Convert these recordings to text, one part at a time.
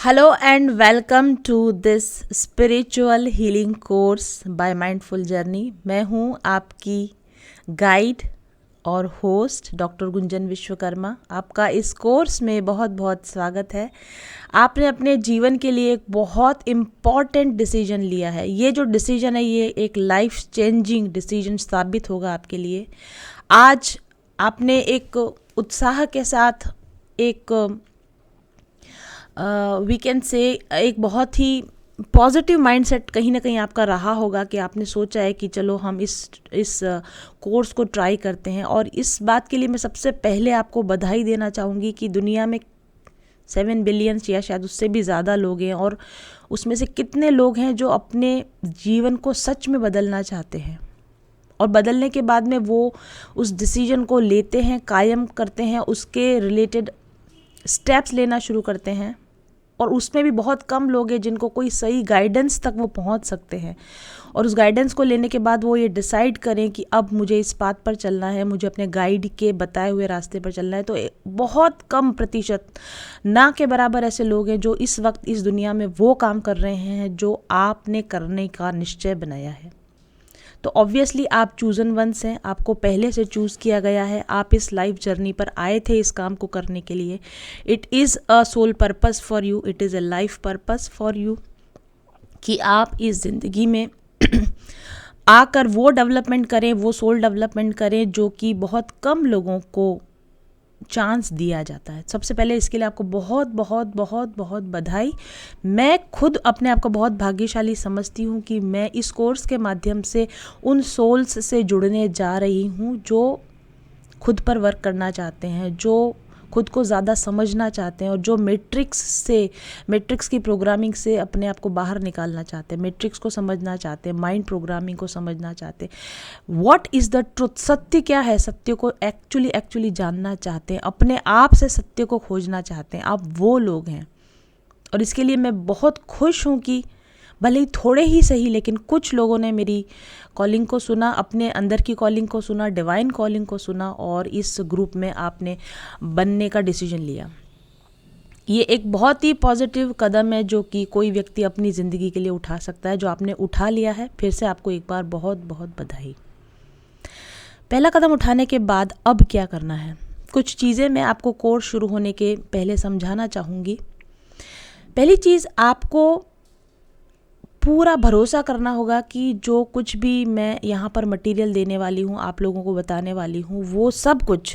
Hello and welcome to this spiritual healing course by Mindful Journey। मैं हूँ आपकी guide और होस्ट डॉक्टर गुंजन विश्वकर्मा। आपका इस कोर्स में बहुत बहुत स्वागत है। आपने अपने जीवन के लिए एक बहुत इम्पॉर्टेंट डिसीजन लिया है। ये जो डिसीजन है ये एक लाइफ चेंजिंग डिसीजन साबित होगा आपके लिए। आज आपने एक उत्साह के साथ एक वी कैन से एक बहुत ही पॉजिटिव माइंडसेट कहीं ना कहीं आपका रहा होगा कि आपने सोचा है कि चलो हम इस कोर्स को ट्राई करते हैं। और इस बात के लिए मैं सबसे पहले आपको बधाई देना चाहूँगी कि दुनिया में 7 बिलियन या शायद उससे भी ज़्यादा लोग हैं, और उसमें से कितने लोग हैं जो अपने जीवन को सच में बदलना चाहते हैं और बदलने के बाद में वो उस डिसीजन को लेते हैं, कायम करते हैं, उसके रिलेटेड स्टेप्स लेना शुरू करते हैं। और उसमें भी बहुत कम लोग हैं जिनको कोई सही गाइडेंस तक वो पहुंच सकते हैं, और उस गाइडेंस को लेने के बाद वो ये डिसाइड करें कि अब मुझे इस बात पर चलना है, मुझे अपने गाइड के बताए हुए रास्ते पर चलना है। तो बहुत कम प्रतिशत, ना के बराबर ऐसे लोग हैं जो इस वक्त इस दुनिया में वो काम कर रहे हैं जो आपने करने का निश्चय बनाया है। तो ऑब्वियसली आप चूजन वंस हैं, आपको पहले से चूज़ किया गया है। आप इस लाइफ जर्नी पर आए थे इस काम को करने के लिए। It is a sole purpose for you, it is a life purpose for you, कि आप इस ज़िंदगी में आकर वो डेवलपमेंट करें, वो सोल डेवलपमेंट करें जो कि बहुत कम लोगों को चांस दिया जाता है। सबसे पहले इसके लिए आपको बहुत बहुत बहुत बहुत बधाई। मैं खुद अपने आप को बहुत भाग्यशाली समझती हूँ कि मैं इस कोर्स के माध्यम से उन सोल्स से जुड़ने जा रही हूँ जो खुद पर वर्क करना चाहते हैं, जो खुद को ज़्यादा समझना चाहते हैं, और जो मैट्रिक्स की प्रोग्रामिंग से अपने आप को बाहर निकालना चाहते हैं, मैट्रिक्स को समझना चाहते हैं, माइंड प्रोग्रामिंग को समझना चाहते हैं। व्हाट इज़ द ट्रुथ, सत्य क्या है, सत्य को एक्चुअली जानना चाहते हैं, अपने आप से सत्य को खोजना चाहते हैं। आप वो लोग हैं, और इसके लिए मैं बहुत खुश हूँ कि भले ही थोड़े ही सही, लेकिन कुछ लोगों ने मेरी कॉलिंग को सुना, अपने अंदर की कॉलिंग को सुना, डिवाइन कॉलिंग को सुना, और इस ग्रुप में आपने बनने का डिसीजन लिया। ये एक बहुत ही पॉजिटिव कदम है जो कि कोई व्यक्ति अपनी ज़िंदगी के लिए उठा सकता है, जो आपने उठा लिया है। फिर से आपको एक बार बहुत बहुत बधाई। पहला कदम उठाने के बाद अब क्या करना है, कुछ चीज़ें मैं आपको कोर्स शुरू होने के पहले समझाना चाहूँगी। पहली चीज़, आपको पूरा भरोसा करना होगा कि जो कुछ भी मैं यहाँ पर मटेरियल देने वाली हूँ, आप लोगों को बताने वाली हूँ, वो सब कुछ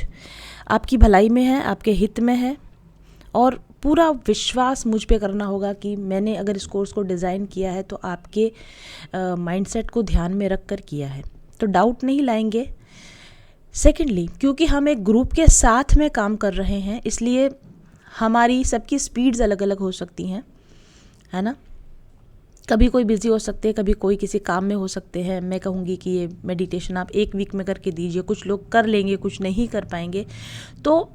आपकी भलाई में है, आपके हित में है। और पूरा विश्वास मुझ पे करना होगा कि मैंने अगर इस कोर्स को डिज़ाइन किया है तो आपके माइंडसेट को ध्यान में रख कर किया है, तो डाउट नहीं लाएंगे। सेकेंडली, क्योंकि हम एक ग्रुप के साथ में काम कर रहे हैं, इसलिए हमारी सबकी स्पीड्स अलग अलग हो सकती हैं, है ना। कभी कोई बिज़ी हो सकते हैं, कभी कोई किसी काम में हो सकते हैं। मैं कहूँगी कि ये मेडिटेशन आप 1 वीक में करके दीजिए। कुछ लोग कर लेंगे, कुछ नहीं कर पाएंगे। तो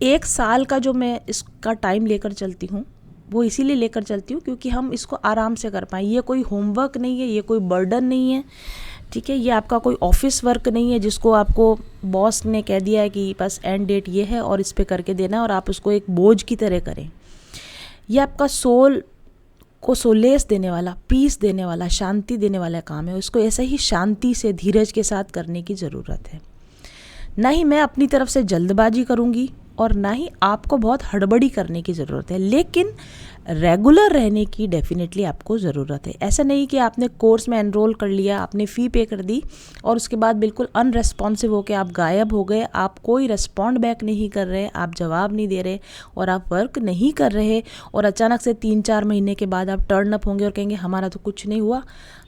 1 साल का जो मैं इसका टाइम लेकर चलती हूँ, वो इसीलिए लेकर चलती हूँ क्योंकि हम इसको आराम से कर पाएँ। ये कोई होमवर्क नहीं है, ये कोई बर्डन नहीं है, ठीक है। ये आपका कोई ऑफिस वर्क नहीं है जिसको आपको बॉस ने कह दिया है कि बस एंड डेट ये है और इस पर करके देना है, और आप उसको एक बोझ की तरह करें। ये आपका सोल को सोलेस देने वाला, पीस देने वाला, शांति देने वाला काम है। उसको ऐसे ही शांति से, धीरज के साथ करने की ज़रूरत है। ना ही मैं अपनी तरफ से जल्दबाजी करूँगी और ना ही आपको बहुत हड़बड़ी करने की ज़रूरत है, लेकिन रेगुलर रहने की डेफिनेटली आपको ज़रूरत है। ऐसा नहीं कि आपने कोर्स में एनरोल कर लिया, आपने फ़ी पे कर दी और उसके बाद बिल्कुल अनरेस्पॉन्सिव होकर आप गायब हो गए, आप कोई रिस्पॉन्ड बैक नहीं कर रहे, आप जवाब नहीं दे रहे और आप वर्क नहीं कर रहे, और अचानक से 3-4 महीने के बाद आप टर्न अप होंगे और कहेंगे हमारा तो कुछ नहीं हुआ,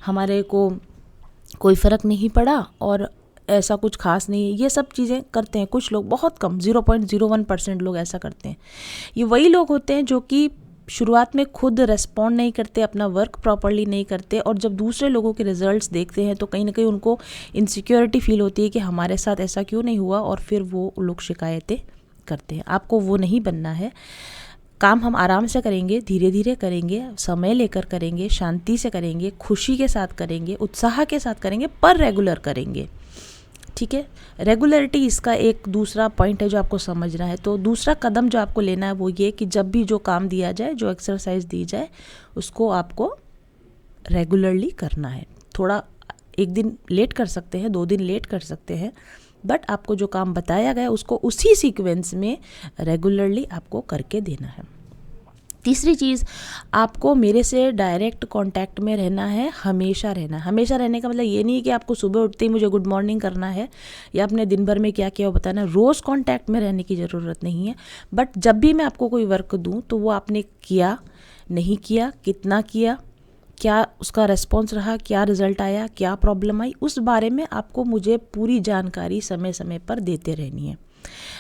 हमारे को कोई फ़र्क नहीं पड़ा और ऐसा कुछ खास नहीं है। ये सब चीज़ें करते हैं कुछ लोग, बहुत कम 0.01% लोग ऐसा करते हैं। ये वही लोग होते हैं जो कि शुरुआत में खुद रेस्पॉन्ड नहीं करते, अपना वर्क प्रॉपरली नहीं करते, और जब दूसरे लोगों के रिजल्ट्स देखते हैं तो कहीं ना कहीं उनको इनसिक्योरिटी फील होती है कि हमारे साथ ऐसा क्यों नहीं हुआ, और फिर वो लोग शिकायतें करते हैं। आपको वो नहीं बनना है। काम हम आराम से करेंगे, धीरे धीरे करेंगे, समय लेकर करेंगे, शांति से करेंगे, खुशी के साथ करेंगे, उत्साह के साथ करेंगे, पर रेगुलर करेंगे। ठीक है। रेगुलरिटी इसका एक दूसरा पॉइंट है जो आपको समझना है। तो दूसरा कदम जो आपको लेना है वो ये कि जब भी जो काम दिया जाए, जो एक्सरसाइज दी जाए, उसको आपको रेगुलरली करना है। थोड़ा एक दिन लेट कर सकते हैं, 2 दिन लेट कर सकते हैं, बट आपको जो काम बताया गया उसको उसी सीक्वेंस में रेगुलरली आपको करके देना है। तीसरी चीज़, आपको मेरे से डायरेक्ट कांटेक्ट में रहना है, हमेशा रहना है। हमेशा रहने का मतलब ये नहीं है कि आपको सुबह उठते ही मुझे गुड मॉर्निंग करना है या अपने दिन भर में क्या किया वो बताना है। रोज़ कांटेक्ट में रहने की ज़रूरत नहीं है, बट जब भी मैं आपको कोई वर्क दूँ तो वो आपने किया, नहीं किया, कितना किया, क्या उसका रेस्पॉन्स रहा, क्या रिज़ल्ट आया, क्या प्रॉब्लम आई, उस बारे में आपको मुझे पूरी जानकारी समय समय पर देते रहनी है।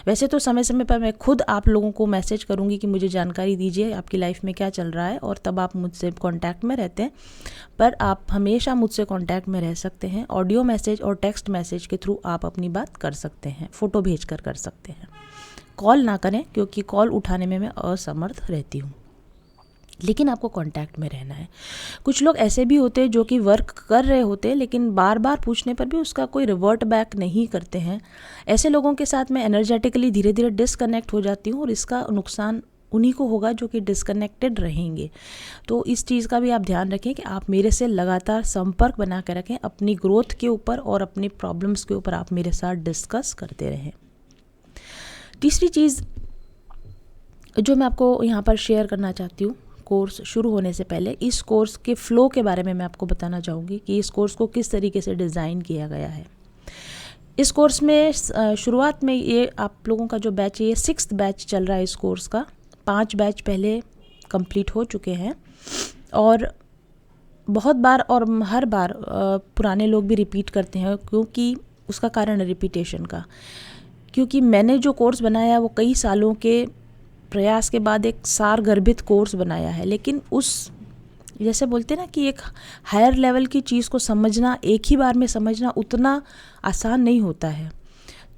वैसे तो समय समय पर मैं खुद आप लोगों को मैसेज करूंगी कि मुझे जानकारी दीजिए आपकी लाइफ में क्या चल रहा है, और तब आप मुझसे कांटेक्ट में रहते हैं। पर आप हमेशा मुझसे कांटेक्ट में रह सकते हैं। ऑडियो मैसेज और टेक्स्ट मैसेज के थ्रू आप अपनी बात कर सकते हैं, फ़ोटो भेज कर सकते हैं। कॉल ना करें क्योंकि कॉल उठाने में मैं असमर्थ रहती हूँ, लेकिन आपको कांटेक्ट में रहना है। कुछ लोग ऐसे भी होते हैं जो कि वर्क कर रहे होते हैं लेकिन बार बार पूछने पर भी उसका कोई रिवर्ट बैक नहीं करते हैं। ऐसे लोगों के साथ मैं एनर्जेटिकली धीरे धीरे डिस्कनेक्ट हो जाती हूँ और इसका नुकसान उन्हीं को होगा जो कि डिस्कनेक्टेड रहेंगे। तो इस चीज़ का भी आप ध्यान रखें कि आप मेरे से लगातार संपर्क बना कर रखें। अपनी ग्रोथ के ऊपर और अपनी प्रॉब्लम्स के ऊपर आप मेरे साथ डिस्कस करते रहें। तीसरी चीज़ जो मैं आपको यहाँ पर शेयर करना चाहती हूँ, कोर्स शुरू होने से पहले इस कोर्स के फ़्लो के बारे में मैं आपको बताना चाहूँगी कि इस कोर्स को किस तरीके से डिज़ाइन किया गया है। इस कोर्स में शुरुआत में ये आप लोगों का जो बैच है, ये 6th बैच चल रहा है इस कोर्स का। 5 बैच पहले कंप्लीट हो चुके हैं और बहुत बार और हर बार पुराने लोग भी रिपीट करते हैं, क्योंकि उसका कारण है रिपीटेशन का। क्योंकि मैंने जो कोर्स बनाया वो कई सालों के प्रयास के बाद एक सारगर्भित कोर्स बनाया है, लेकिन उस जैसे बोलते हैं ना कि एक हायर लेवल की चीज़ को समझना, एक ही बार में समझना उतना आसान नहीं होता है।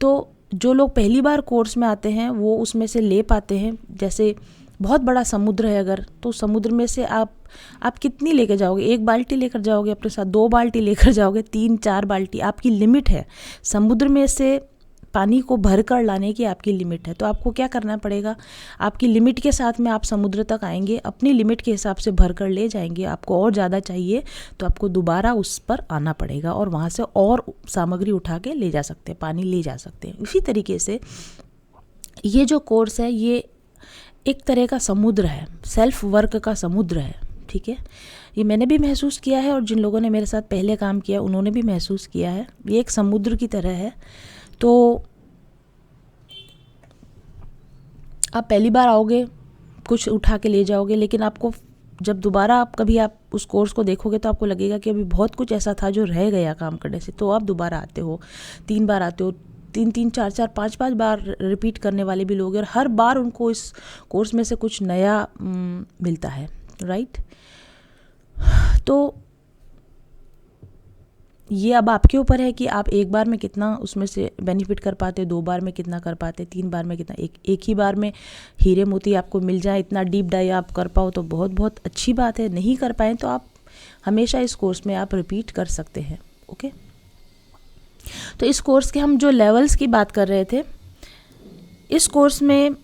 तो जो लोग पहली बार कोर्स में आते हैं वो उसमें से ले पाते हैं। जैसे बहुत बड़ा समुद्र है अगर, तो समुद्र में से आप कितनी लेकर जाओगे? 1 बाल्टी लेकर जाओगे अपने साथ, 2 बाल्टी लेकर जाओगे, 3-4 बाल्टी, आपकी लिमिट है। समुद्र में से पानी को भर कर लाने की आपकी लिमिट है। तो आपको क्या करना पड़ेगा? आपकी लिमिट के साथ में आप समुद्र तक आएंगे, अपनी लिमिट के हिसाब से भर कर ले जाएंगे। आपको और ज़्यादा चाहिए तो आपको दोबारा उस पर आना पड़ेगा और वहाँ से और सामग्री उठा के ले जा सकते हैं, पानी ले जा सकते हैं। इसी तरीके से ये जो कोर्स है ये एक तरह का समुद्र है, सेल्फ वर्क का समुद्र है। ठीक है, ये मैंने भी महसूस किया है और जिन लोगों ने मेरे साथ पहले काम किया उन्होंने भी महसूस किया है। ये एक समुद्र की तरह है। तो आप पहली बार आओगे, कुछ उठा के ले जाओगे, लेकिन आपको जब दोबारा आप कभी आप उस कोर्स को देखोगे तो आपको लगेगा कि अभी बहुत कुछ ऐसा था जो रह गया काम करने से। तो आप दोबारा आते हो, 3 बार आते हो, 3-3, 4-4, 5-5 बार रिपीट करने वाले भी लोग हैं और हर बार उनको इस कोर्स में से कुछ नया मिलता है, राइट। तो ये अब आपके ऊपर है कि आप एक बार में कितना उसमें से बेनिफिट कर पाते, 2 बार में कितना कर पाते, 3 बार में कितना। एक ही बार में हीरे मोती आपको मिल जाए, इतना डीप डाइव आप कर पाओ तो बहुत बहुत अच्छी बात है। नहीं कर पाएँ तो आप हमेशा इस कोर्स में आप रिपीट कर सकते हैं। ओके, तो इस कोर्स के हम जो लेवल्स की बात कर रहे थे, इस कोर्स में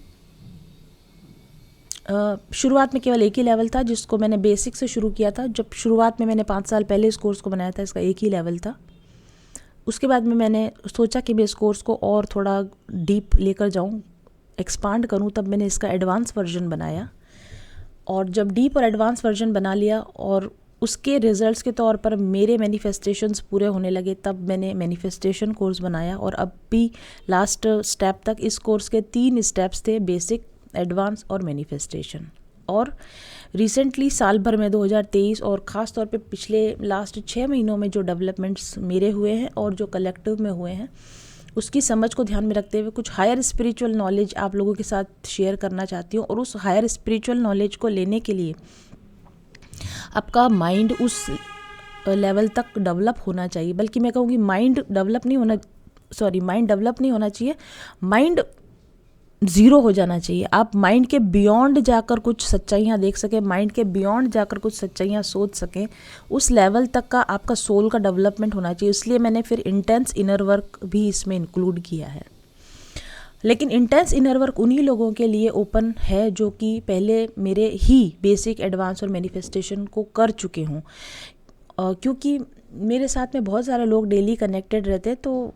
शुरुआत में केवल एक ही लेवल था जिसको मैंने बेसिक से शुरू किया था। जब शुरुआत में मैंने 5 साल पहले इस कोर्स को बनाया था, इसका एक ही लेवल था। उसके बाद में मैंने सोचा कि मैं इस कोर्स को और थोड़ा डीप लेकर जाऊं, एक्सपांड करूं, तब मैंने इसका एडवांस वर्जन बनाया। और जब डीप और एडवांस वर्जन बना लिया और उसके रिजल्ट्स के तौर पर मेरे मैनिफेस्टेशंस पूरे होने लगे, तब मैंने मैनिफेस्टेशन कोर्स बनाया। और अब भी लास्ट स्टेप तक इस कोर्स के 3 स्टेप्स थे, बेसिक, एडवांस और मैनिफेस्टेशन। और रिसेंटली साल भर में 2023 और ख़ास तौर पे पिछले लास्ट 6 महीनों में जो डेवलपमेंट्स मेरे हुए हैं और जो कलेक्टिव में हुए हैं, उसकी समझ को ध्यान में रखते हुए कुछ हायर स्पिरिचुअल नॉलेज आप लोगों के साथ शेयर करना चाहती हूँ। और उस हायर स्पिरिचुअल नॉलेज को लेने के लिए आपका माइंड उस लेवल तक डेवलप होना चाहिए। बल्कि मैं कहूँगी माइंड डेवलप नहीं होना चाहिए, माइंड ज़ीरो हो जाना चाहिए। आप माइंड के बियॉन्ड जाकर कुछ सच्चाइयाँ देख सकें, माइंड के बियॉन्ड जाकर कुछ सच्चाइयाँ सोच सकें, उस लेवल तक का आपका सोल का डेवलपमेंट होना चाहिए। इसलिए मैंने फिर इंटेंस इनर वर्क भी इसमें इंक्लूड किया है। लेकिन इंटेंस इनर वर्क उन्हीं लोगों के लिए ओपन है जो कि पहले मेरे ही बेसिक, एडवांस और मैनिफेस्टेशन को कर चुके हों। क्योंकि मेरे साथ में बहुत सारे लोग डेली कनेक्टेड रहते हैं, तो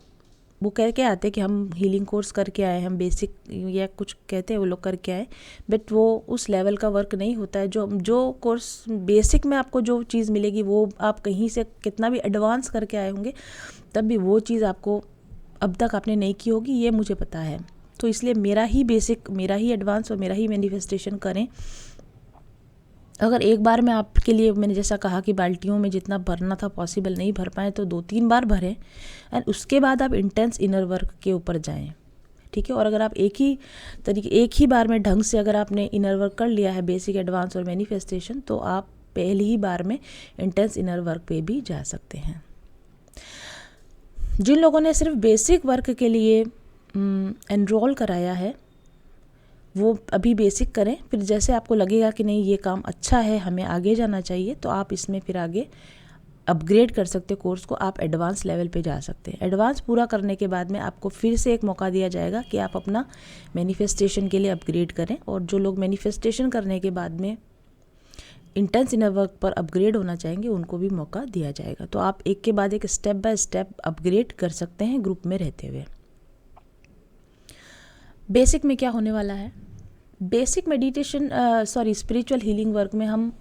वो कह के आते कि हम हीलिंग कोर्स करके आए, हम बेसिक या कुछ कहते हैं वो लोग करके आए, बट वो उस लेवल का वर्क नहीं होता है। जो कोर्स बेसिक में आपको जो चीज़ मिलेगी वो आप कहीं से कितना भी एडवांस करके आए होंगे तब भी वो चीज़ आपको अब तक आपने नहीं की होगी, ये मुझे पता है। तो इसलिए मेरा ही बेसिक, मेरा ही एडवांस और मेरा ही मैनिफेस्टेशन करें। अगर एक बार में आपके लिए, मैंने जैसा कहा कि बाल्टियों में जितना भरना था पॉसिबल नहीं भर पाए, तो 2-3 बार भरें एंड उसके बाद आप इंटेंस इनर वर्क के ऊपर जाएं, ठीक है। और अगर आप एक ही बार में ढंग से अगर आपने इनर वर्क कर लिया है, बेसिक, एडवांस और मैनिफेस्टेशन, तो आप पहली ही बार में इंटेंस इनर वर्क पे भी जा सकते हैं। जिन लोगों ने सिर्फ बेसिक वर्क के लिए एनरोल कराया है वो अभी बेसिक करें, फिर जैसे आपको लगेगा कि नहीं ये काम अच्छा है, हमें आगे जाना चाहिए, तो आप इसमें फिर आगे अपग्रेड कर सकते हो कोर्स को, आप एडवांस लेवल पे जा सकते हैं। एडवांस पूरा करने के बाद में आपको फिर से एक मौका दिया जाएगा कि आप अपना मैनिफेस्टेशन के लिए अपग्रेड करें। और जो लोग मैनिफेस्टेशन करने के बाद में इंटेंस इनर वर्क पर अपग्रेड होना चाहेंगे उनको भी मौका दिया जाएगा। तो आप एक के बाद एक स्टेप बाय स्टेप अपग्रेड कर सकते हैं ग्रुप में रहते हुए। बेसिक में क्या होने वाला है, basic meditation spiritual healing work में हम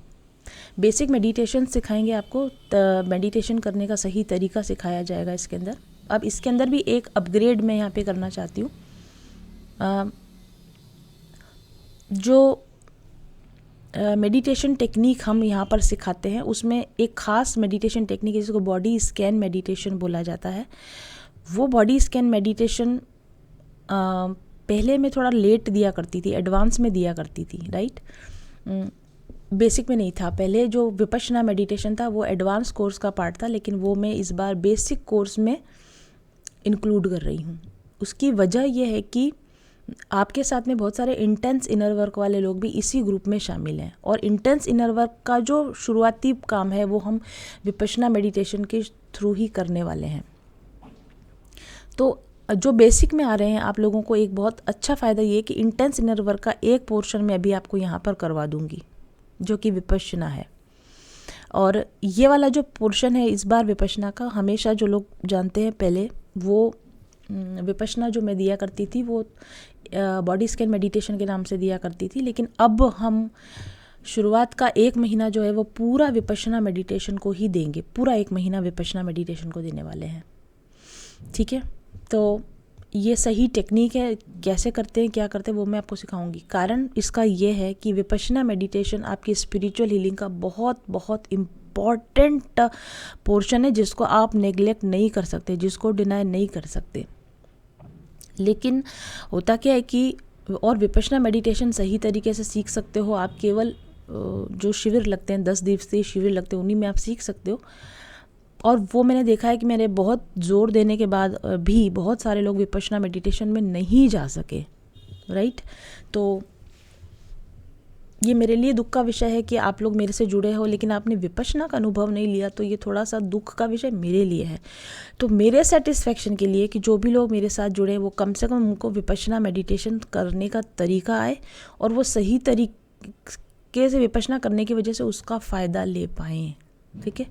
बेसिक मेडिटेशन सिखाएंगे आपको। मेडिटेशन करने का सही तरीका सिखाया जाएगा इसके अंदर। अब इसके अंदर भी एक अपग्रेड मैं यहाँ पे करना चाहती हूँ। जो मेडिटेशन टेक्निक हम यहाँ पर सिखाते हैं उसमें एक ख़ास मेडिटेशन टेक्निक है जिसको बॉडी स्कैन मेडिटेशन बोला जाता है। वो बॉडी स्कैन मेडिटेशन पहले मैं थोड़ा लेट दिया करती थी, एडवांस में दिया करती थी, राइट। बेसिक में नहीं था। पहले जो विपश्यना मेडिटेशन था वो एडवांस कोर्स का पार्ट था, लेकिन वो मैं इस बार बेसिक कोर्स में इंक्लूड कर रही हूँ। उसकी वजह यह है कि आपके साथ में बहुत सारे इंटेंस इनर वर्क वाले लोग भी इसी ग्रुप में शामिल हैं, और इंटेंस इनर वर्क का जो शुरुआती काम है वो हम विपश्यना मेडिटेशन के थ्रू ही करने वाले हैं। तो जो बेसिक में आ रहे हैं आप लोगों को एक बहुत अच्छा फ़ायदा ये कि इंटेंस इनर वर्क का एक पोर्शन मैं अभी आपको यहाँ पर करवा दूँगी जो कि विपश्यना है। और ये वाला जो पोर्शन है इस बार विपश्यना का, हमेशा जो लोग जानते हैं पहले वो विपश्यना जो मैं दिया करती थी वो बॉडी स्कैन मेडिटेशन के नाम से दिया करती थी, लेकिन अब हम शुरुआत का 1 महीना जो है वो पूरा विपश्यना मेडिटेशन को ही देंगे। पूरा 1 महीना विपश्यना मेडिटेशन को देने वाले हैं, ठीक है। तो ये सही टेक्निक है, कैसे करते हैं, क्या करते हैं वो मैं आपको सिखाऊंगी। कारण इसका ये है कि विपश्यना मेडिटेशन आपकी स्पिरिचुअल हीलिंग का बहुत बहुत इम्पॉर्टेंट पोर्शन है जिसको आप नेग्लेक्ट नहीं कर सकते, जिसको डिनाई नहीं कर सकते। लेकिन होता क्या है कि और विपश्यना मेडिटेशन सही तरीके से सीख सकते हो आप केवल जो शिविर लगते हैं, 10 दिवसीय शिविर लगते हैं, उन्हीं में आप सीख सकते हो। और वो मैंने देखा है कि मैंने बहुत ज़ोर देने के बाद भी बहुत सारे लोग विपश्यना मेडिटेशन में नहीं जा सके, राइट। तो ये मेरे लिए दुख का विषय है कि आप लोग मेरे से जुड़े हो लेकिन आपने विपश्यना का अनुभव नहीं लिया, तो ये थोड़ा सा दुख का विषय मेरे लिए है। तो मेरे सेटिस्फेक्शन के लिए कि जो भी लोग मेरे साथ जुड़े वो कम से कम उनको विपश्यना मेडिटेशन करने का तरीका आए और वो सही तरीके से विपश्यना करने की वजह से उसका फ़ायदा ले पाएँ, ठीक है।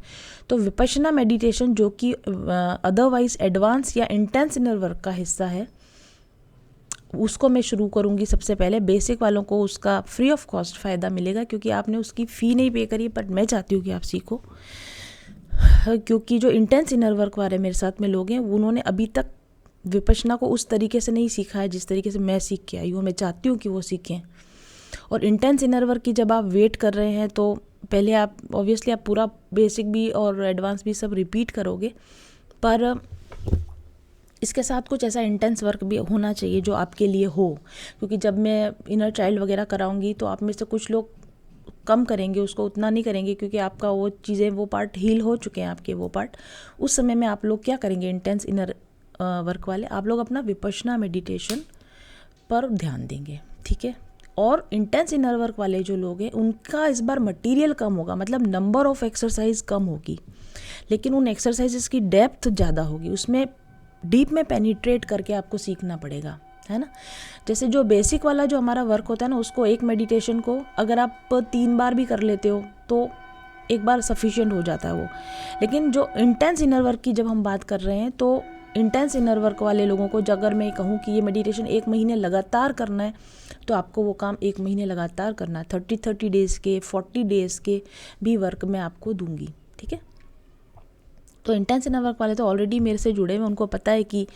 तो विपश्यना मेडिटेशन जो कि अदरवाइज एडवांस या इंटेंस इनर वर्क का हिस्सा है उसको मैं शुरू करूँगी। सबसे पहले बेसिक वालों को उसका फ्री ऑफ कॉस्ट फ़ायदा मिलेगा क्योंकि आपने उसकी फ़ी नहीं पे करी, बट मैं चाहती हूँ कि आप सीखो। क्योंकि जो इंटेंस इनर वर्क वाले मेरे साथ में लोग हैं उन्होंने अभी तक विपश्यना को उस तरीके से नहीं सीखा है जिस तरीके से मैं सीख के आई हूँ। मैं चाहती हूँ कि वो सीखें। और इंटेंस इनर वर्क की जब आप वेट कर रहे हैं तो पहले आप ऑब्वियसली आप पूरा बेसिक भी और एडवांस भी सब रिपीट करोगे, पर इसके साथ कुछ ऐसा इंटेंस वर्क भी होना चाहिए जो आपके लिए हो। क्योंकि जब मैं इनर चाइल्ड वगैरह कराऊंगी तो आप में से कुछ लोग कम करेंगे, उसको उतना नहीं करेंगे क्योंकि आपका वो चीज़ें, वो पार्ट हील हो चुके हैं आपके वो पार्ट। उस समय में आप लोग क्या करेंगे, इंटेंस इनर वर्क वाले आप लोग अपना विपश्यना मेडिटेशन पर ध्यान देंगे, ठीक है। और इंटेंस इनर वर्क वाले जो लोग हैं उनका इस बार मटेरियल कम होगा, मतलब नंबर ऑफ एक्सरसाइज कम होगी, लेकिन उन एक्सरसाइजेस की डेप्थ ज़्यादा होगी, उसमें डीप में पेनिट्रेट करके आपको सीखना पड़ेगा, है ना। जैसे जो बेसिक वाला जो हमारा वर्क होता है ना, उसको एक मेडिटेशन को अगर आप 3 बार भी कर लेते हो तो एक बार सफिशिएंट हो जाता है वो। लेकिन जो इंटेंस इनर वर्क की जब हम बात कर रहे हैं, तो इंटेंस इनर वर्क वाले लोगों को अगर मैं कहूँ कि ये मेडिटेशन 1 महीने लगातार करना है, तो आपको वो काम 1 महीने लगातार करना है। 30 डेज़ के, 40 डेज़ के भी वर्क मैं आपको दूंगी, ठीक है। तो इंटेंस इनर वर्क वाले तो ऑलरेडी मेरे से जुड़े हुए, उनको पता है कि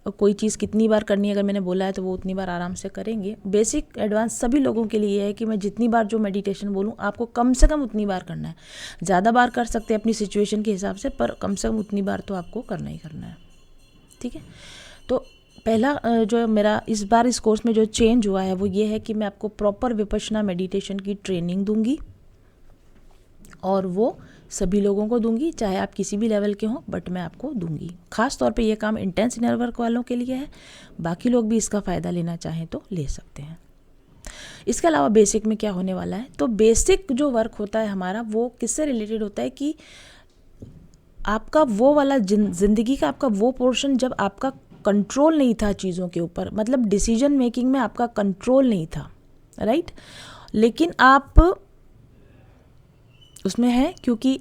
कोई चीज़ कितनी बार करनी है, अगर मैंने बोला है तो वो उतनी बार आराम से करेंगे। बेसिक एडवांस सभी लोगों के लिए है कि मैं जितनी बार जो मेडिटेशन बोलूँ आपको कम से कम उतनी बार करना है। ज़्यादा बार कर सकते हैं अपनी सिचुएशन के हिसाब से, पर कम से कम उतनी बार तो आपको करना ही करना है, ठीक है। तो पहला जो मेरा इस बार इस कोर्स में जो चेंज हुआ है वो ये है कि मैं आपको प्रॉपर विपश्यना मेडिटेशन की ट्रेनिंग दूंगी, और वो सभी लोगों को दूंगी, चाहे आप किसी भी लेवल के हों, बट मैं आपको दूंगी। खास तौर पे ये काम इंटेंस इनर वर्क वालों के लिए है, बाकी लोग भी इसका फ़ायदा लेना चाहें तो ले सकते हैं। इसके अलावा बेसिक में क्या होने वाला है, तो बेसिक जो वर्क होता है हमारा वो किससे रिलेटेड होता है कि आपका वो वाला ज़िंदगी का आपका वो पोर्शन जब आपका कंट्रोल नहीं था चीज़ों के ऊपर, मतलब डिसीजन मेकिंग में आपका कंट्रोल नहीं था, राइट। लेकिन आप उसमें है क्योंकि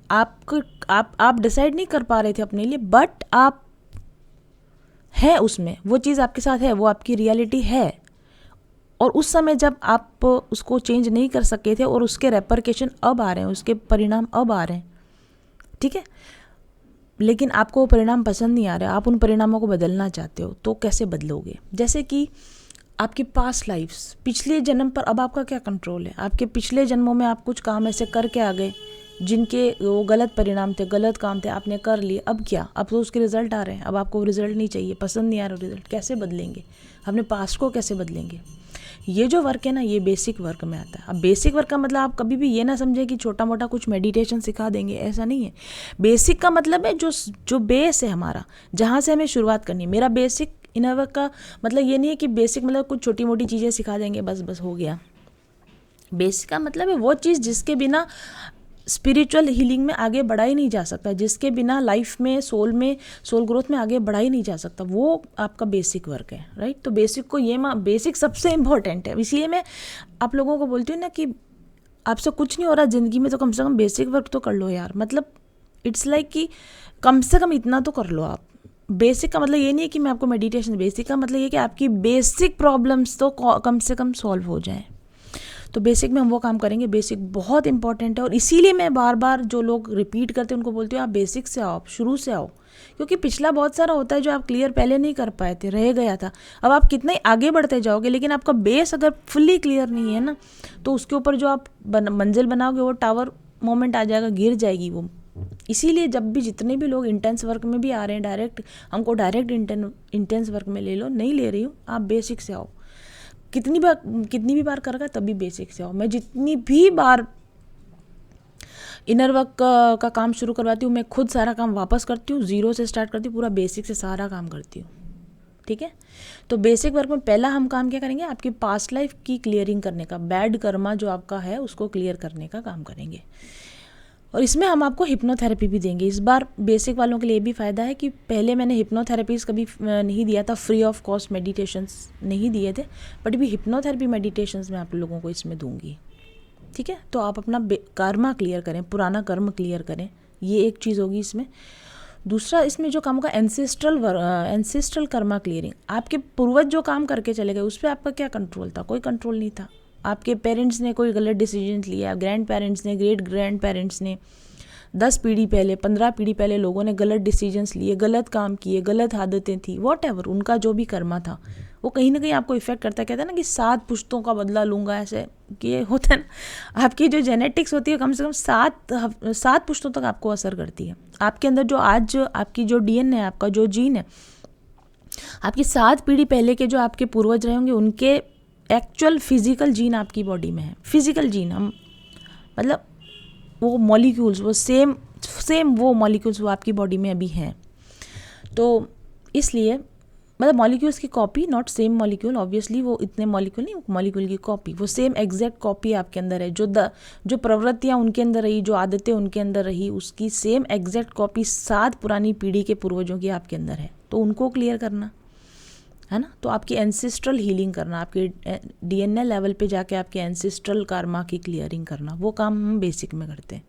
आप डिसाइड नहीं कर पा रहे थे अपने लिए, बट आप है उसमें, वो चीज़ आपके साथ है, वो आपकी रियलिटी है। और उस समय जब आप उसको चेंज नहीं कर सके थे और उसके रेपरकेशन अब आ रहे हैं, उसके परिणाम अब आ रहे हैं, ठीक है। लेकिन आपको वो परिणाम पसंद नहीं आ रहे, आप उन परिणामों को बदलना चाहते हो, तो कैसे बदलोगे। जैसे कि आपकी पास्ट लाइफ्स, पिछले जन्म पर अब आपका क्या कंट्रोल है। आपके पिछले जन्मों में आप कुछ काम ऐसे करके आ गए जिनके वो गलत परिणाम थे, गलत काम थे, आपने कर लिए, अब क्या, अब तो उसके रिजल्ट आ रहे हैं, अब आपको रिजल्ट नहीं चाहिए, पसंद नहीं आ रहा रिजल्ट, कैसे बदलेंगे, अपने पास्ट को कैसे बदलेंगे। ये जो वर्क है ना, ये बेसिक वर्क में आता है। अब बेसिक वर्क का मतलब आप कभी भी ये ना समझे कि छोटा मोटा कुछ मेडिटेशन सिखा देंगे, ऐसा नहीं है। बेसिक का मतलब है जो बेस है हमारा, जहाँ से हमें शुरुआत करनी है। मेरा बेसिक इनर वर्क का मतलब ये नहीं है कि बेसिक मतलब कुछ छोटी मोटी चीज़ें सिखा देंगे बस हो गया। बेसिक का मतलब है वो चीज़ जिसके बिना स्पिरिचुअल हीलिंग में आगे बढ़ा ही नहीं जा सकता, जिसके बिना लाइफ में सोल ग्रोथ में आगे बढ़ा ही नहीं जा सकता, वो आपका बेसिक वर्क है, राइट। तो बेसिक को बेसिक सबसे इम्पोर्टेंट है। इसलिए मैं आप लोगों को बोलती हूँ ना कि आपसे कुछ नहीं हो रहा ज़िंदगी में, तो कम से कम बेसिक वर्क तो कर लो यार। मतलब इट्स लाइक कि कम से कम इतना तो कर लो आप। बेसिक का मतलब ये नहीं है कि मैं आपको मेडिटेशन, बेसिक का मतलब ये कि आपकी बेसिक प्रॉब्लम्स तो कम से कम सॉल्व हो जाएं। तो बेसिक में हम वो काम करेंगे। बेसिक बहुत इंपॉर्टेंट है, और इसीलिए मैं बार बार जो लोग रिपीट करते हैं उनको बोलती हूँ आप बेसिक से आओ, आप शुरू से आओ, क्योंकि पिछला बहुत सारा होता है जो आप क्लियर पहले नहीं कर पाए थे, रह गया था। अब आप कितना ही आगे बढ़ते जाओगे, लेकिन आपका बेस अगर फुल्ली क्लियर नहीं है ना, तो उसके ऊपर जो आप मंजिल बनाओगे वो टावर मोमेंट आ जाएगा, गिर जाएगी वो। इसीलिए जब भी जितने भी लोग इंटेंस वर्क में भी आ रहे हैं, डायरेक्ट इंटेंस वर्क में ले लो, नहीं ले रही हूँ, आप बेसिक से आओ। कितनी भी बार करेगा तभी बेसिक से आओ। मैं जितनी भी बार इनर वर्क का काम शुरू करवाती हूँ, मैं खुद सारा काम वापस करती हूँ, ज़ीरो से स्टार्ट करती हूँ, पूरा बेसिक से सारा काम करती हूँ, ठीक है। तो बेसिक वर्क में पहला हम काम क्या करेंगे, आपकी पास्ट लाइफ की क्लियरिंग करने का, बैड कर्मा जो आपका है उसको क्लियर करने का काम करेंगे। और इसमें हम आपको हिप्नोथेरेपी भी देंगे। इस बार बेसिक वालों के लिए भी फ़ायदा है कि पहले मैंने हिप्नोथेरेपीज़ कभी नहीं दिया था, फ्री ऑफ कॉस्ट मेडिटेशंस नहीं दिए थे, बट भी हिप्नोथेरेपी मेडिटेशंस मैं आप लोगों को इसमें दूंगी, ठीक है। तो आप अपना कर्मा क्लियर करें, पुराना कर्म क्लियर करें, ये एक चीज़ होगी इसमें। दूसरा इसमें जो काम होगा एंसेस्ट्रल कर्मा क्लियरिंग। आपके पूर्वज जो काम करके चले गए उस पर आपका क्या कंट्रोल था, कोई कंट्रोल नहीं था। आपके पेरेंट्स ने कोई गलत डिसीजन लिया, ग्रैंड पेरेंट्स ने, ग्रेट ग्रैंड पेरेंट्स ने, 10 पीढ़ी पहले, 15 पीढ़ी पहले लोगों ने गलत डिसीजंस लिए, गलत काम किए, गलत आदतें थी, वॉटएवर उनका जो भी कर्मा था वो कहीं ना कहीं आपको इफेक्ट करता है। कहते हैं ना कि 7 पुश्तों का बदला लूँगा, ऐसे कि ये होता है ना, आपकी जो जेनेटिक्स होती है कम से कम 7 पुश्तों तक आपको असर करती है। आपके अंदर जो आज आपकी जो DNA है, आपका जो जीन है, आपकी 7 पीढ़ी पहले के जो आपके पूर्वज रहे होंगे उनके एक्चुअल फिजिकल जीन आपकी बॉडी में है। फिजिकल जीन हम मतलब वो मॉलिक्यूल्स, वो सेम वो मॉलिक्यूल्स वो आपकी बॉडी में अभी हैं। तो इसलिए मतलब मॉलिक्यूल्स की copy, not same molecule, obviously वो इतने मॉलिक्यूल नहीं, मॉलिक्यूल की कॉपी, वो सेम एग्जैक्ट कॉपी आपके अंदर है, जो प्रवृत्तियाँ उनके अंदर रही, जो आदतें उनके अंदर रही, उसकी सेम एग्जैक्ट कॉपी 7 पुरानी पीढ़ी के पूर्वजों की आपके अंदर है, तो उनको क्लियर करना है ना। तो आपकी एंसेस्ट्रल हीलिंग करना, आपके DNA लेवल पे जाके आपके एंसेस्ट्रल कार्मा की क्लियरिंग करना, वो काम हम बेसिक में करते हैं।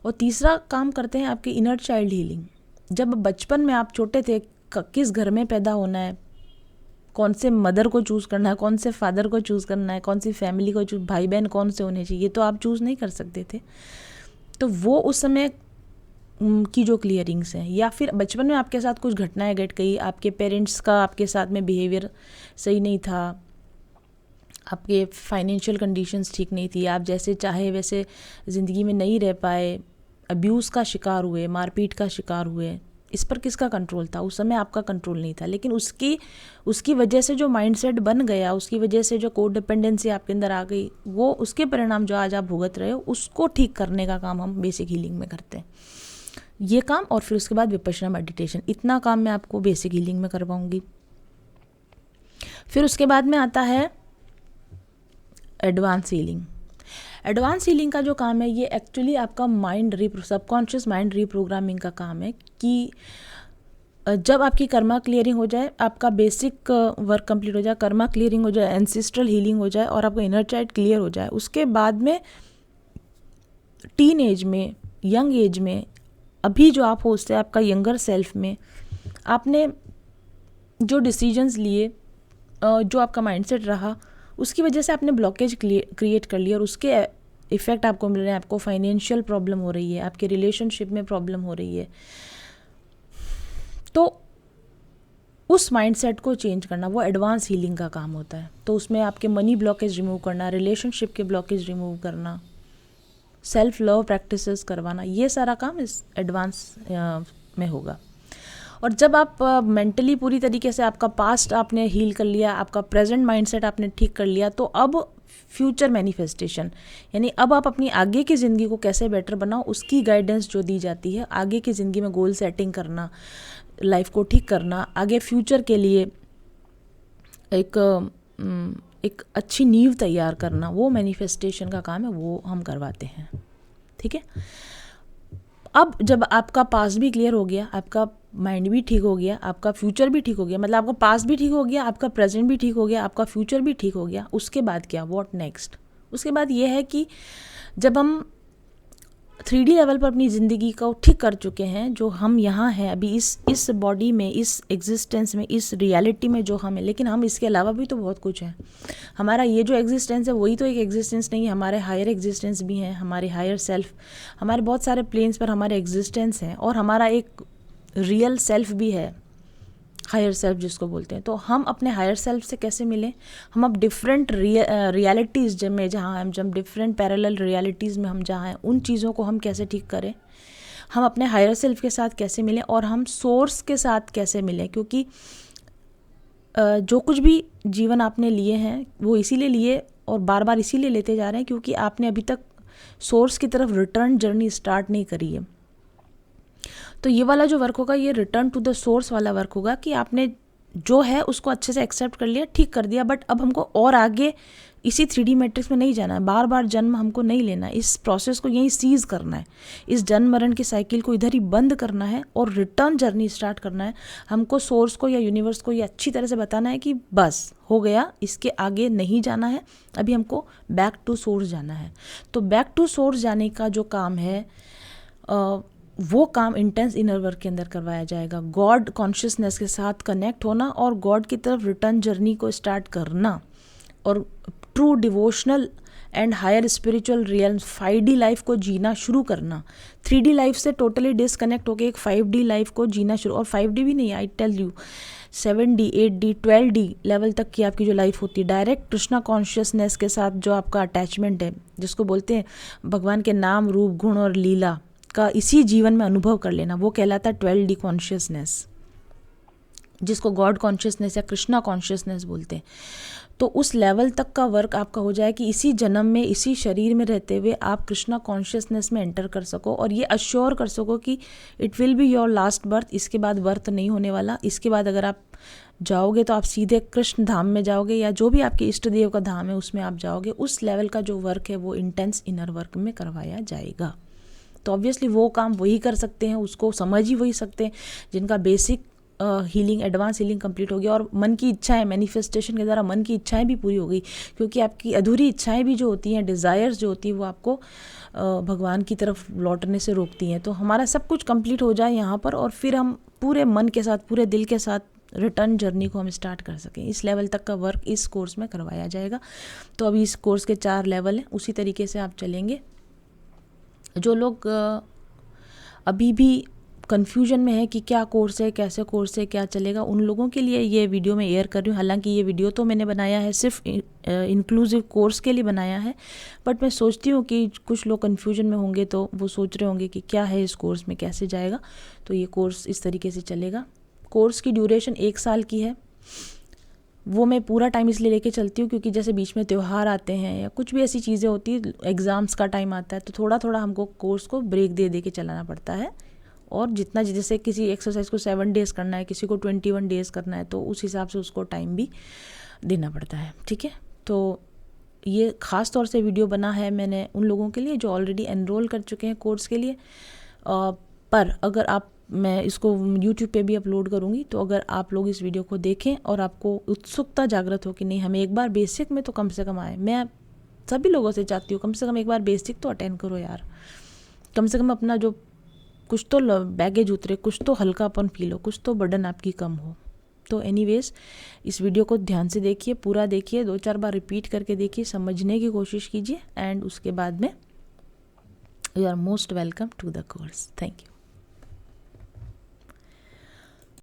और तीसरा काम करते हैं आपके इनर चाइल्ड हीलिंग। जब बचपन में आप छोटे थे, किस घर में पैदा होना है, कौन से मदर को चूज़ करना है, कौन से फादर को चूज़ करना है, कौन सी फैमिली को चूज़, भाई बहन कौन से होने चाहिए, तो आप चूज़ नहीं कर सकते थे। तो वो उस समय की जो क्लियरिंग्स हैं, या फिर बचपन में आपके साथ कुछ घटनाएं घट गई, आपके पेरेंट्स का आपके साथ में बिहेवियर सही नहीं था, आपके फाइनेंशियल कंडीशंस ठीक नहीं थी, आप जैसे चाहे वैसे ज़िंदगी में नहीं रह पाए, अब्यूज़ का शिकार हुए, मारपीट का शिकार हुए, इस पर किसका कंट्रोल था? उस समय आपका कंट्रोल नहीं था, लेकिन उसकी वजह से जो माइंडसेट बन गया, उसकी वजह से जो कोड डिपेंडेंसी आपके अंदर आ गई, वो उसके परिणाम जो आज आप भुगत रहे हो, उसको ठीक करने का काम हम बेसिक हीलिंग में करते हैं। ये काम, और फिर उसके बाद विपश्यना मेडिटेशन, इतना काम मैं आपको बेसिक हीलिंग में करवाऊंगी। फिर उसके बाद में आता है एडवांस हीलिंग। एडवांस हीलिंग का जो काम है, ये एक्चुअली आपका सबकॉन्शियस माइंड रीप्रोग्रामिंग का काम है कि जब आपकी कर्मा क्लियरिंग हो जाए, आपका बेसिक वर्क कंप्लीट हो जाए, कर्मा क्लियरिंग हो जाए, एंसेस्ट्रल हीलिंग हो जाए, और आपका इनर चाइल्ड क्लियर हो जाए, उसके बाद में टीन एज में, यंग एज में, अभी जो आप होस्ट है आपका यंगर सेल्फ में, आपने जो डिसीजंस लिए, जो आपका माइंडसेट रहा, उसकी वजह से आपने ब्लॉकेज क्रिएट कर लिया, और उसके इफ़ेक्ट आपको मिल रहे हैं। आपको फाइनेंशियल प्रॉब्लम हो रही है, आपके रिलेशनशिप में प्रॉब्लम हो रही है, तो उस माइंडसेट को चेंज करना वो एडवांस हीलिंग का काम होता है। तो उसमें आपके मनी ब्लॉकेज रिमूव करना, रिलेशनशिप के ब्लॉकेज रिमूव करना, सेल्फ लव प्रैक्टिसेस करवाना, ये सारा काम इस एडवांस में होगा। और जब आप मेंटली पूरी तरीके से आपका पास्ट आपने हील कर लिया, आपका प्रेजेंट माइंडसेट आपने ठीक कर लिया, तो अब फ्यूचर मैनिफेस्टेशन, यानी अब आप अपनी आगे की ज़िंदगी को कैसे बेटर बनाओ, उसकी गाइडेंस जो दी जाती है, आगे की ज़िंदगी में गोल सेटिंग करना, लाइफ को ठीक करना, आगे फ्यूचर के लिए एक अच्छी नींव तैयार करना, वो मैनिफेस्टेशन का काम है, वो हम करवाते हैं। ठीक है। अब जब आपका पास्ट भी क्लियर हो गया, आपका माइंड भी ठीक हो गया, आपका फ्यूचर भी ठीक हो गया, मतलब आपका पास्ट भी ठीक हो गया, आपका प्रेजेंट भी ठीक हो गया, आपका फ्यूचर भी ठीक हो गया, उसके बाद क्या, व्हाट नेक्स्ट? उसके बाद ये है कि जब हम 3D लेवल पर अपनी ज़िंदगी को ठीक कर चुके हैं, जो हम यहाँ हैं अभी इस बॉडी में, इस एग्जिस्टेंस में, इस रियलिटी में जो हम हैं, लेकिन हम इसके अलावा भी तो बहुत कुछ है। हमारा ये जो एग्जिस्टेंस है वही तो एक एग्जिस्टेंस नहीं है, हमारे हायर एग्जिस्टेंस भी हैं, हमारे हायर सेल्फ, हमारे बहुत सारे प्लेन्स पर हमारे एग्जिस्टेंस हैं, और हमारा एक रियल सेल्फ भी है, हायर सेल्फ जिसको बोलते हैं। तो हम अपने हायर सेल्फ से कैसे मिलें? हम अब डिफरेंट रियलिटीज़ में जहाँ हम, जब डिफरेंट पैरेलल रियलिटीज़ में हम जहाँ हैं, उन चीज़ों को हम कैसे ठीक करें, हम अपने हायर सेल्फ के साथ कैसे मिलें, और हम सोर्स के साथ कैसे मिलें? क्योंकि जो कुछ भी जीवन आपने लिए हैं वो इसीलिए लिए, और बार बार इसीलिए लेते जा रहे हैं क्योंकि आपने अभी तक सोर्स की तरफ रिटर्न जर्नी स्टार्ट नहीं करी है। तो ये वाला जो वर्क होगा, ये रिटर्न टू द सोर्स वाला वर्क होगा कि आपने जो है उसको अच्छे से एक्सेप्ट कर लिया, ठीक कर दिया, बट अब हमको और आगे इसी 3D मैट्रिक्स में नहीं जाना है, बार बार जन्म हमको नहीं लेना है, इस प्रोसेस को यहीं सीज करना है, इस जन्म मरण की साइकिल को इधर ही बंद करना है और रिटर्न जर्नी स्टार्ट करना है। हमको सोर्स को या यूनिवर्स को ये अच्छी तरह से बताना है कि बस हो गया, इसके आगे नहीं जाना है, अभी हमको बैक टू सोर्स जाना है। तो बैक टू सोर्स जाने का जो काम है, वो काम इंटेंस इनर वर्क के अंदर करवाया जाएगा। गॉड कॉन्शियसनेस के साथ कनेक्ट होना और गॉड की तरफ रिटर्न जर्नी को स्टार्ट करना, और true devotional and higher spiritual real 5D life को जीना शुरू करना। 3D लाइफ से टोटली डिसकनेक्ट होकर एक 5D लाइफ को जीना शुरू, और 5D भी नहीं, I tell you 7D 8D 12D level तक की आपकी जो लाइफ होती है, डायरेक्ट कृष्णा कॉन्शियसनेस के साथ जो आपका अटैचमेंट है, जिसको बोलते हैं भगवान के नाम, रूप, गुण और लीला का इसी जीवन में अनुभव कर लेना, वो कहलाता है 12D कॉन्शियसनेस। जिसको गॉड कॉन्शियसनेस या कृष्णा कॉन्शियसनेस बोलते हैं। तो उस लेवल तक का वर्क आपका हो जाए कि इसी जन्म में, इसी शरीर में रहते हुए आप कृष्णा कॉन्शियसनेस में एंटर कर सको और ये अश्योर कर सको कि it will be your last birth, इसके बाद बर्थ नहीं होने वाला। इसके बाद अगर आप जाओगे तो आप सीधे कृष्ण धाम में जाओगे या जो भी आपके इष्ट देव का धाम है उसमें आप जाओगे। उस लेवल का जो वर्क है वो इंटेंस इनर वर्क में करवाया जाएगा। तो ऑब्वियसली वो काम वही कर सकते हैं, उसको समझ ही वही सकते हैं जिनका basic healing, advance healing complete हो गया और मन की इच्छाएं, मैनिफेस्टेशन के द्वारा मन की इच्छाएं भी पूरी हो गई। क्योंकि आपकी अधूरी इच्छाएं भी जो होती हैं, डिज़ायर्स जो होती हैं, वो आपको भगवान की तरफ लौटने से रोकती हैं। तो हमारा सब कुछ कंप्लीट हो जाए यहाँ पर और फिर हम पूरे मन के साथ, पूरे दिल के साथ रिटर्न जर्नी को हम स्टार्ट कर सकें। इस लेवल तक का वर्क इस कोर्स में करवाया जाएगा। तो अभी इस कोर्स के 4 लेवल हैं, उसी तरीके से आप चलेंगे। जो लोग अभी भी कन्फ्यूजन में है कि क्या कोर्स है, कैसे कोर्स है, क्या चलेगा, उन लोगों के लिए ये वीडियो मैं एयर कर रही हूँ। हालांकि ये वीडियो तो मैंने बनाया है सिर्फ इंक्लूसिव कोर्स के लिए बनाया है, बट मैं सोचती हूँ कि कुछ लोग कन्फ्यूजन में होंगे तो वो सोच रहे होंगे कि क्या है इस कोर्स में, कैसे जाएगा। तो ये कोर्स इस तरीके से चलेगा। कोर्स की ड्यूरेशन 1 साल की है। वो मैं पूरा टाइम इसलिए लेके चलती हूँ क्योंकि जैसे बीच में त्यौहार आते हैं या कुछ भी ऐसी चीज़ें होती है, एग्ज़ाम्स का टाइम आता है, तो थोड़ा थोड़ा हमको कोर्स को ब्रेक दे दे के चलाना पड़ता है। और जितना, जैसे किसी एक्सरसाइज को 7 डेज़ करना है, किसी को 21 डेज़ करना है, तो उस हिसाब से उसको टाइम भी देना पड़ता है। ठीक है, तो ये ख़ास तौर से वीडियो बना है मैंने उन लोगों के लिए जो ऑलरेडी एनरोल कर चुके हैं कोर्स के लिए। पर अगर आप, मैं इसको YouTube पे भी अपलोड करूँगी, तो अगर आप लोग इस वीडियो को देखें और आपको उत्सुकता जागृत हो कि नहीं हमें एक बार बेसिक में तो कम से कम आए, मैं सभी लोगों से चाहती हूँ कम से कम एक बार बेसिक तो अटेंड करो यार। कम से कम अपना जो कुछ तो बैगेज उतरे, कुछ तो हल्कापन फील हो, कुछ तो बर्डन आपकी कम हो। तो एनीवेज, इस वीडियो को ध्यान से देखिए, पूरा देखिए, 2-4 बार रिपीट करके देखिए, समझने की कोशिश कीजिए एंड उसके बाद में you are most welcome to the course. Thank you.